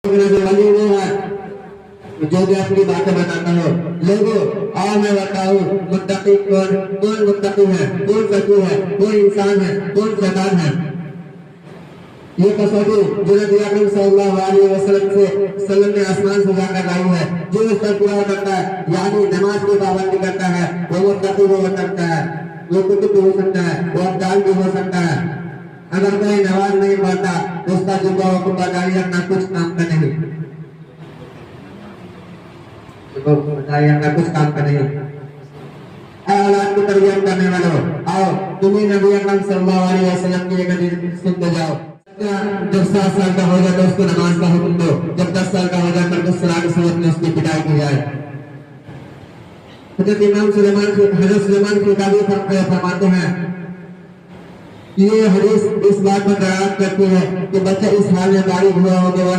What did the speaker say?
वो है जो भी अपनी बातें बताता हो। लोगों आओ मैं बताऊं मुत्तकी कौन, कौन मुत्तकी है, कौन फकीर है, कौन इंसान है, कौन शैतान है। ये कसौटी जो नबी अकरम सल्लल्लाहु अलैहि वसल्लम ने आसमान से जाकर लाई है। जो इस पर पूरा करता है यानी नमाज की पाबंदी करता है वो मुत्तकी हो सकता है, वो कुतुब भी हो सकता है, वो अब्दाल भी हो सकता है। अगर कोई नमाज नहीं पढ़ता तो उसका जुम्मा हुक्म जारी रखना कुछ काम का नहीं, जारी रखना कुछ काम का नहीं। औलाद को तरबियत करने वालों आओ तुम्हें नबी अकरम सल्लल्लाहु अलैहि वसल्लम की एक हदीस सुनते जाओ। जब 7 साल का हो जाए तो उसको नमाज का हुक्म दो, जब 10 साल का हो जाए तो सलाह की सूरत में उसकी पिटाई की जाए। हजरत सुलेमान की तारीफ फरमाते हैं ये हदीस इस बात पर दलालत करती है कि बच्चा इस हाल में बालिग हुआ हो कि वह